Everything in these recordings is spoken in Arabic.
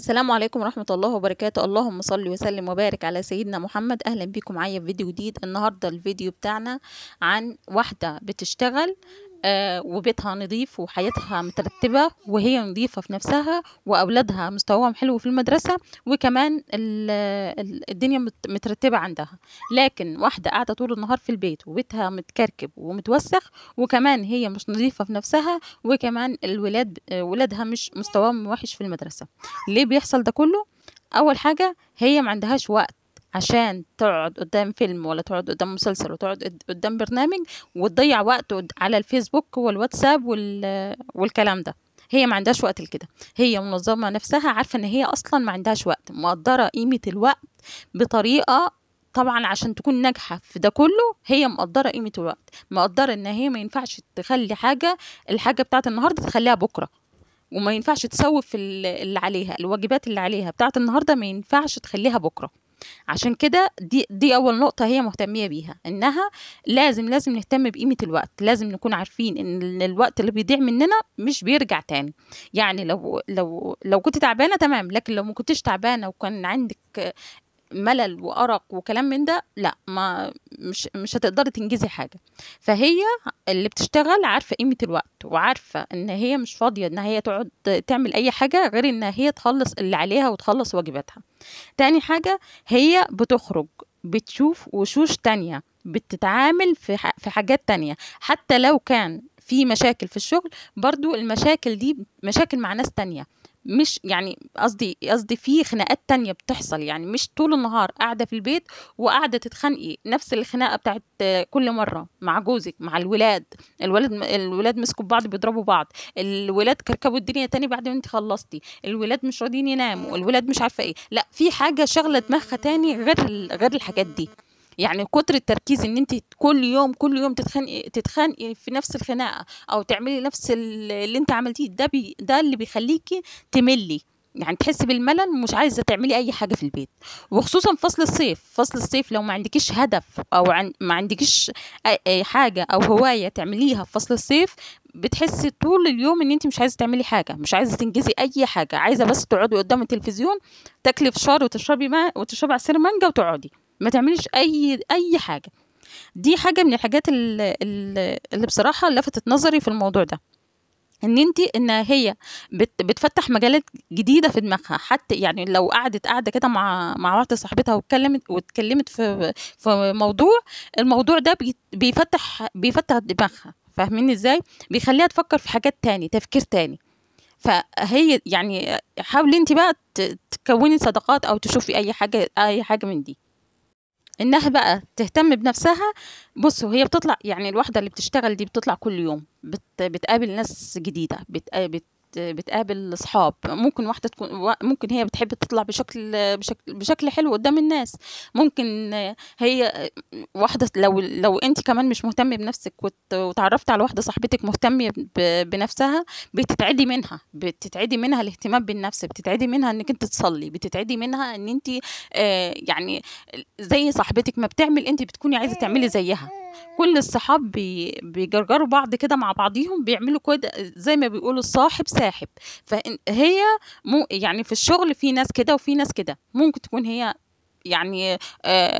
السلام عليكم ورحمة الله وبركاته. اللهم صل وسلم وبارك على سيدنا محمد. أهلا بكم معايا في فيديو جديد. النهاردة الفيديو بتاعنا عن واحدة بتشتغل وبيتها نظيف وحياتها مترتبة وهي نظيفة في نفسها وأولادها مستواهم حلو في المدرسة وكمان الدنيا مترتبة عندها، لكن واحدة قاعدة طول النهار في البيت وبيتها متكركب ومتوسخ وكمان هي مش نظيفة في نفسها وكمان ولادها مش مستواهم وحش في المدرسة. ليه بيحصل ده كله؟ أول حاجة هي ما عندهاش وقت عشان تقعد قدام فيلم ولا تقعد قدام مسلسل ولا تقعد قدام برنامج وتضيع وقت على الفيسبوك والواتساب والكلام ده. هي ما عندهاش وقت لكده. هي منظمة نفسها، عارفة ان هي اصلا ما عندهاش وقت، مقدرة قيمة الوقت بطريقة. طبعا عشان تكون ناجحة في ده كله هي مقدرة قيمة الوقت، مقدرة ان هي ما ينفعش تخلي الحاجة بتاعت النهاردة تخليها بكرة، وما ينفعش تسوف اللي عليها، الواجبات اللي عليها بتاعت النهاردة ما ينفعش تخليها بكرة. عشان كده دي اول نقطة هي مهتمية بيها، انها لازم نهتم بقيمة الوقت. لازم نكون عارفين ان الوقت اللي بيضيع مننا مش بيرجع تاني. يعني لو كنت تعبانة تمام، لكن لو ما كنتش تعبانة وكان عندك ملل وأرق وكلام من ده، لا، ما مش هتقدري تنجزي حاجة. فهي اللي بتشتغل عارفة قيمة الوقت وعارفة ان هي مش فاضية ان هي تقعد تعمل اي حاجة غير ان هي تخلص اللي عليها وتخلص واجباتها. تاني حاجة، هي بتخرج بتشوف وشوش تانية، بتتعامل في حاجات تانية. حتى لو كان في مشاكل في الشغل، برضو المشاكل دي مشاكل مع ناس تانية، مش يعني قصدي في خناقات تانية بتحصل. يعني مش طول النهار قاعدة في البيت وقاعدة تتخانقي نفس الخناقة بتاعت كل مرة مع جوزك، مع الولاد مسكوا بعض بيضربوا بعض، الولاد كركبوا الدنيا تاني بعد ما انت خلصتي، الولاد مش راضيين يناموا، الولاد مش عارفة ايه. لا، في حاجة شغلة دماغها تاني غير الحاجات دي. يعني كتر التركيز ان انت كل يوم تتخانقي في نفس الخناقه او تعملي نفس اللي انت عملتيه، ده اللي بيخليكي تملي، يعني تحسي بالملل ومش عايزه تعملي اي حاجه في البيت. وخصوصا فصل الصيف لو ما عندكيش هدف او ما عندكيش أي حاجه او هوايه تعمليها في فصل الصيف، بتحسي طول اليوم ان انت مش عايزه تعملي حاجه، مش عايزه تنجزي اي حاجه، عايزه بس تقعدي قدام التلفزيون، تاكلي فشار وتشربي ماء وتشربي عصير مانجا وتقعدي ما تعمليش اي حاجه. دي حاجه من الحاجات اللي بصراحه لفتت نظري في الموضوع ده، ان هي بتفتح مجالات جديده في دماغها. حتى يعني لو قاعده كده مع واحده صاحبتها واتكلمت في الموضوع ده بيفتح دماغها. فاهمين ازاي؟ بيخليها تفكر في حاجات تاني، تفكير تاني. فهي يعني حاولي انت بقى تكوني صداقات او تشوفي اي حاجه من دي، انها بقى تهتم بنفسها. بصوا، هي بتطلع، يعني الواحده اللي بتشتغل دي بتطلع كل يوم، بتقابل ناس جديده، بتقابل اصحاب. ممكن واحده ممكن هي بتحب تطلع بشكل حلو قدام الناس. ممكن هي واحده، لو انت كمان مش مهتمه بنفسك وتعرفت على واحده صاحبتك مهتمه بنفسها، بتتعدي منها الاهتمام بالنفس، بتتعدي منها انك انت تصلي، بتتعدي منها ان انت يعني زي صاحبتك ما بتعمل انت بتكوني عايزه تعملي زيها. كل الصحاب بيجرجروا بعض كده مع بعضيهم، بيعملوا كده زي ما بيقولوا الصاحب ساحب. فهي يعني في الشغل في ناس كده وفي ناس كده. ممكن تكون هي يعني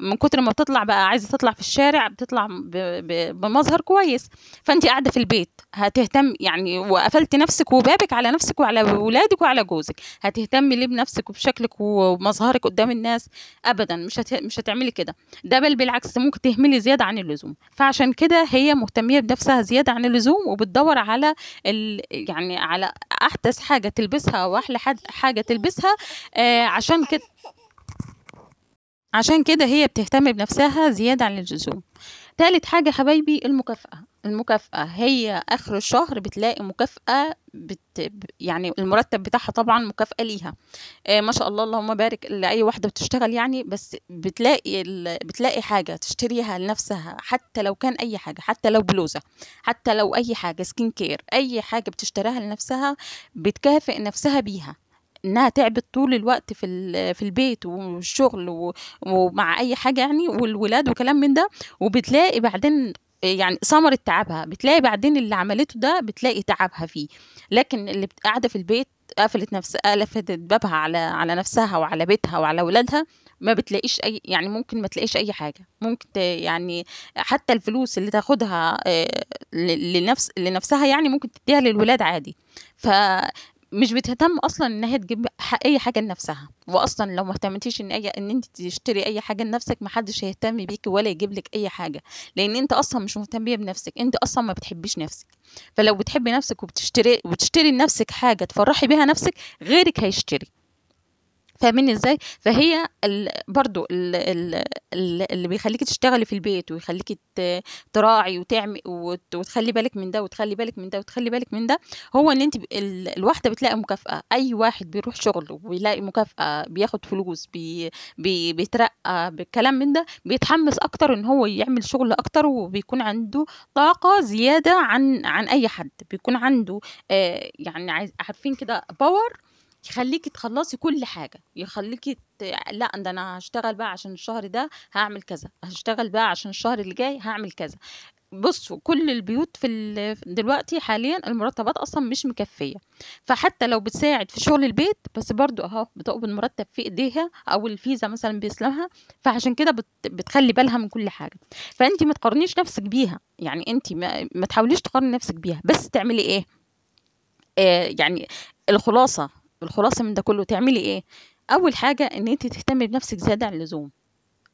من كتر ما بتطلع بقى عايزه تطلع في الشارع، بتطلع بمظهر كويس، فانت قاعده في البيت هتهتم يعني وقفلت نفسك وبابك على نفسك وعلى ولادك وعلى جوزك، هتهتمي ليه بنفسك وبشكلك ومظهرك قدام الناس؟ ابدا، مش هتعملي كده. ده بل بالعكس، ممكن تهملي زياده عن اللزوم. فعشان كده هي مهتميه بنفسها زياده عن اللزوم وبتدور على يعني على احدث حاجه تلبسها واحلى حاجه تلبسها. عشان كده هي بتهتم بنفسها زيادة عن اللزوم. تالت حاجة حبايبي، المكافأة. هي آخر الشهر بتلاقي مكافأة، يعني المرتب بتاعها طبعا مكافأة ليها. ما شاء الله اللهم بارك لأي واحدة بتشتغل يعني. بس بتلاقي حاجة تشتريها لنفسها، حتى لو كان أي حاجة، حتى لو بلوزة، حتى لو أي حاجة سكين كير، أي حاجة بتشتريها لنفسها بتكافئ نفسها بيها، انها تعبت طول الوقت في البيت والشغل ومع اي حاجه يعني، والولاد وكلام من ده. وبتلاقي بعدين يعني ثمرة تعبها، بتلاقي بعدين اللي عملته ده بتلاقي تعبها فيه. لكن اللي قاعده في البيت قفلت بابها على نفسها وعلى بيتها وعلى ولادها، ما بتلاقيش اي، يعني ممكن ما تلاقيش اي حاجه، ممكن يعني حتى الفلوس اللي تاخدها لنفسها يعني ممكن تديها للولاد عادي. فمش بتهتم اصلا ان هي تجيب اي حاجه لنفسها. واصلا لو ما اهتمتيش ان انت تشتري اي حاجه لنفسك، ما حدش هيهتم بيكي ولا يجيب لك اي حاجه، لان انت اصلا مش مهتميه بنفسك، انت اصلا ما بتحبيش نفسك. فلو بتحبي نفسك وبتشتري لنفسك حاجه تفرحي بيها نفسك، غيرك هيشتري. فاهمين ازاي؟ فهي برضو اللي بيخليكي تشتغلي في البيت ويخليكي تراعي وتعمل وتخلي بالك من ده وتخلي بالك من ده وتخلي بالك من ده، هو ان انت الواحده بتلاقي مكافاه. اي واحد بيروح شغل وبيلاقي مكافاه، بياخد فلوس، بيترقى بالكلام من ده، بيتحمس اكتر ان هو يعمل شغل اكتر، وبيكون عنده طاقه زياده عن اي حد. بيكون عنده يعني عارفين كده باور يخليكي تخلصي كل حاجة، يخليكي لا ده انا هشتغل بقى عشان الشهر ده هعمل كذا، هشتغل بقى عشان الشهر اللي جاي هعمل كذا. بصوا كل البيوت دلوقتي حاليا المرتبات اصلا مش مكفية، فحتى لو بتساعد في شغل البيت بس برضو اهو بتقبض مرتب في ايديها او الفيزا مثلا بيسلمها، فعشان كده بتخلي بالها من كل حاجة. فانت ما تقارنيش نفسك بيها، يعني انت ما تحاوليش تقارني نفسك بيها، بس تعملي ايه؟ يعني الخلاصة من ده كله تعملي ايه؟ اول حاجة ان انت تهتمي بنفسك زيادة عن اللزوم،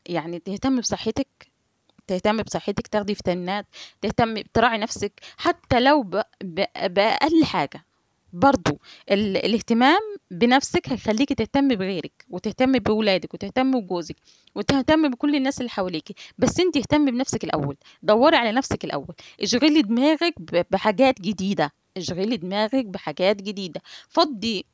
يعني تهتمي بصحتك، تاخدي فيتامينات، تهتمي تراعي نفسك حتى لو بأقل حاجة. برضو الاهتمام بنفسك هيخليكي تهتمي بغيرك وتهتمي بولادك وتهتمي بجوزك وتهتمي بكل الناس اللي حواليكي، بس انت اهتمي بنفسك الاول، دوري على نفسك الاول، اشغلي دماغك بحاجات جديدة، اشغلي دماغك بحاجات جديدة، فضي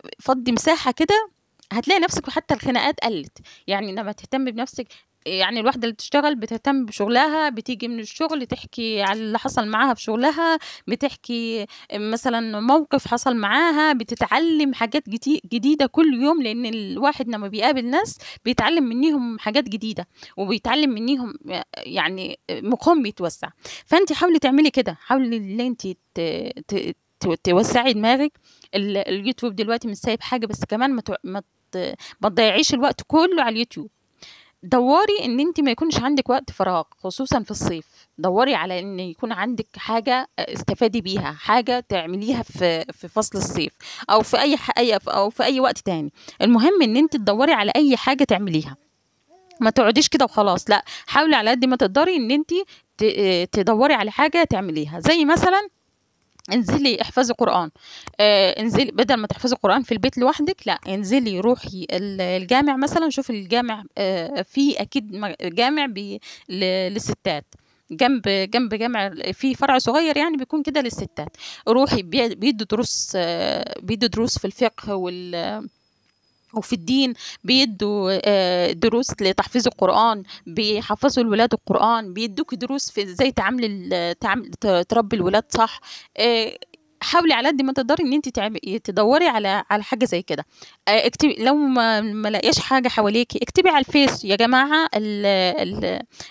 مساحة كده، هتلاقي نفسك وحتى الخناقات قلت. يعني لما تهتمي بنفسك، يعني الواحدة اللي بتشتغل بتهتم بشغلها، بتيجي من الشغل تحكي على اللي حصل معاها في شغلها، بتحكي مثلا موقف حصل معاها، بتتعلم حاجات جديدة كل يوم، لأن الواحد لما بيقابل ناس بيتعلم منيهم حاجات جديدة وبيتعلم منيهم، يعني مخهم بيتوسع. فأنت حاولي تعملي كده، حاولي ان انت توسعي دماغك. اليوتيوب دلوقتي مش سايب حاجة، بس كمان ما تضيعيش الوقت كله على اليوتيوب. دوري ان انت ما يكونش عندك وقت فراغ، خصوصا في الصيف، دوري على ان يكون عندك حاجة استفادي بيها، حاجة تعمليها في فصل الصيف او في او في اي وقت تاني. المهم ان انت تدوري على اي حاجة تعمليها، ما تقعديش كده وخلاص، لا، حاولي على قد ما تقدري ان انت تدوري على حاجة تعمليها. زي مثلا انزلي احفظي قرآن، انزلي بدل ما تحفظي قرآن في البيت لوحدك، لا انزلي روحي الجامع مثلا، شوفي الجامع في اكيد جامع للستات، جنب جامع في فرع صغير يعني بيكون كده للستات، روحي بيدوا دروس في الفقه وفي الدين، بيدوا دروس لتحفيظ القرآن، بيحفظوا الولاد القرآن، بيدوك دروس في ازاي تربي الولاد صح. حاولي على قد ما تقدري ان انت تدوري على حاجه زي كده. اكتبي لو ما لاقيش حاجه حواليكي، اكتبي على الفيس يا جماعه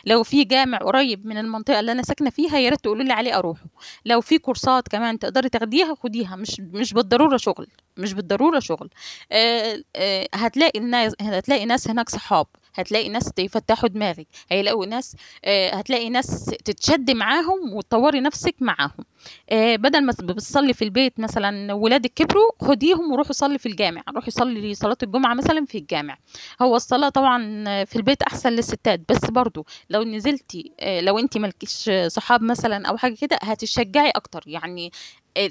لو في جامع قريب من المنطقه اللي انا ساكنه فيها يا ريت تقولوا لي عليه اروحه. لو في كورسات كمان تقدري تاخديها خديها، مش بالضروره شغل، مش بالضروره شغل. هتلاقي ناس هناك صحاب، هتلاقي ناس يفتحوا دماغك، هتلاقي ناس تتشد معاهم وتطوري نفسك معاهم. بدل ما بتصلي في البيت مثلا ولادك كبروا، خديهم وروحوا صلي في الجامع، روحي صلي صلاة الجمعة مثلا في الجامع. هو الصلاة طبعا في البيت احسن للستات، بس برضو لو نزلتي، لو انت مالكيش صحاب مثلا او حاجة كده هتشجعي اكتر، يعني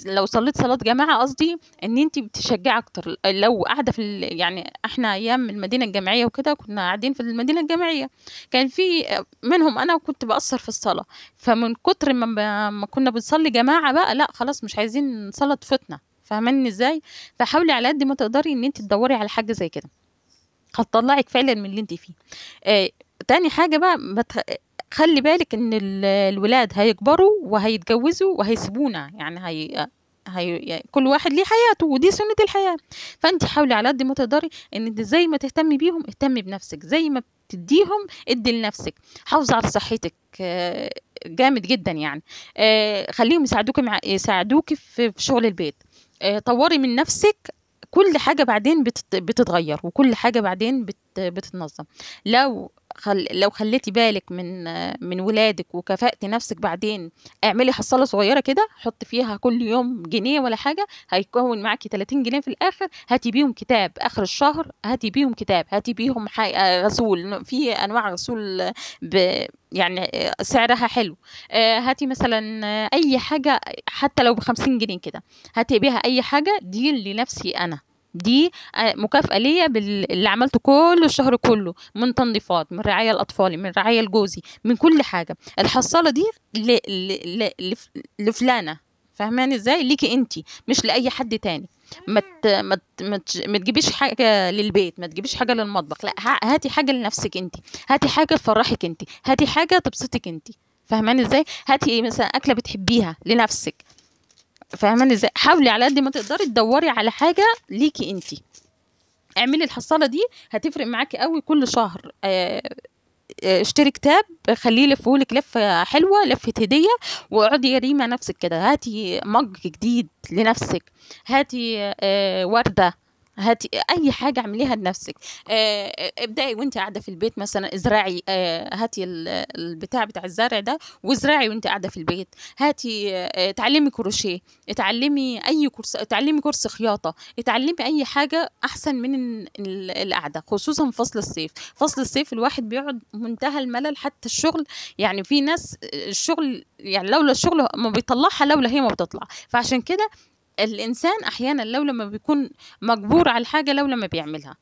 لو صليت صلاة جماعة قصدي ان انت بتشجعي اكتر. لو قاعدة يعني احنا ايام المدينة الجامعية وكده كنا قاعدين في المدينة الجامعية، كان في منهم انا وكنت بأثر في الصلاة، فمن كتر ما كنا بنصلي جماعة بقى لا خلاص مش عايزين صلاة تفوتنا. فاهماني ازاي؟ فحاولي على قد ما تقدري ان انت تدوري على حاجة زي كده هتطلعك فعلا من اللي انت فيه. تاني حاجة بقى خلي بالك ان الولاد هيكبروا وهيتجوزوا وهيسيبونا، يعني يعني كل واحد ليه حياته ودي سنة الحياة. فانت حاولي على قد ما تقدري ان انت زي ما تهتمي بيهم اهتمي بنفسك، زي ما بتديهم ادي لنفسك، حافظي على صحتك جامد جدا يعني. خليهم يساعدوكي في شغل البيت، طوري من نفسك كل حاجة بعدين بتتغير، وكل حاجة بعدين بتتنظم. لو خليتي بالك من ولادك وكفأتي نفسك، بعدين اعملي حصالة صغيرة كده، حطي فيها كل يوم جنيه ولا حاجة، هيكون معاكي 30 جنيه في الآخر. هاتي بيهم كتاب آخر الشهر، هاتي بيهم كتاب، هاتي بيهم غسول، في أنواع غسول يعني سعرها حلو. هاتي مثلا أي حاجة حتى لو ب50 جنيه كده، هاتي بيها أي حاجة دي لنفسي أنا، دي مكافأة ليا باللي عملته كل الشهر كله، من تنظيفات، من رعاية الأطفال، من رعاية لجوزي، من كل حاجة. الحصالة دي لفلانة، فاهماني ازاي؟ ليكي انتي، مش لأي حد تاني. ما تجيبيش حاجة للبيت، ما تجيبيش حاجة للمطبخ، لا، هاتي حاجة لنفسك انتي، هاتي حاجة تفرحك انتي، هاتي حاجة تبسطك انتي، فاهماني ازاي؟ هاتي مثلا أكلة بتحبيها لنفسك، فاهماني ازاي؟ حاولي على قد ما تقدري تدوري على حاجه ليكي انتي. اعملي الحصاله دي، هتفرق معاكي قوي. كل شهر اشتري كتاب، خليه يلفهولك لفه حلوه، لفه هديه، واقعدي ريمه نفسك كده. هاتي مج جديد لنفسك، هاتي ورده، هاتي اي حاجه اعمليها لنفسك. ابدأي وانت قاعده في البيت، مثلا ازرعي، هاتي البتاع بتاع الزرع ده وازرعي وانت قاعده في البيت. هاتي اتعلمي كروشيه، اتعلمي اي كورس، اتعلمي كورس خياطه، اتعلمي اي حاجه احسن من القعده، خصوصا فصل الصيف. فصل الصيف الواحد بيقعد منتهى الملل، حتى الشغل، يعني في ناس الشغل يعني لولا الشغل ما بيطلعها، لولا هي ما بتطلع. فعشان كده الإنسان أحيانا لولا ما بيكون مجبور على حاجة، لولا ما بيعملها،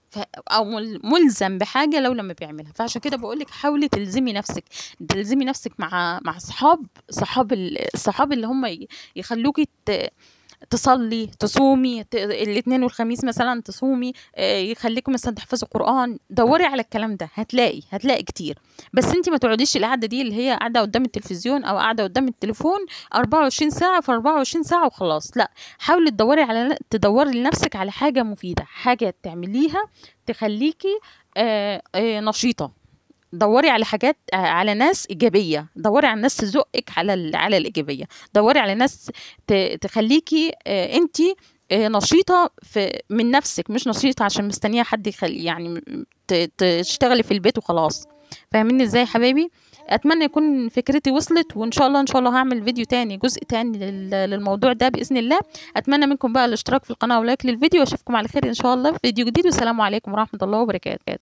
أو ملزم بحاجة لولا ما بيعملها. فعشان كده بقولك حاولي تلزمي نفسك، تلزمي نفسك مع الصحاب اللي هم يخلوكي تصلي، تصومي الاثنين والخميس مثلا، تصومي، يخليكم مثلا تحفظوا قرآن. دوري على الكلام ده، هتلاقي كتير. بس انت ما تقعديش القعده دي اللي هي قاعده قدام التلفزيون او قاعده قدام التليفون 24 ساعه في 24 ساعه وخلاص، لا. حاولي تدوري لنفسك على حاجه مفيده، حاجه تعمليها تخليكي نشيطه. دوري على حاجات، على ناس إيجابية، دوري على ناس تزقك على الإيجابية، دوري على ناس تخليكي انتي نشيطة من نفسك، مش نشيطة عشان مستنية حد يعني تشتغلي في البيت وخلاص. فاهميني ازاي حبايبي؟ اتمنى يكون فكرتي وصلت، وان شاء الله هعمل فيديو تاني، جزء تاني للموضوع ده باذن الله. اتمنى منكم بقى الاشتراك في القناه ولايك للفيديو، واشوفكم على خير ان شاء الله في فيديو جديد، والسلام عليكم ورحمه الله وبركاته.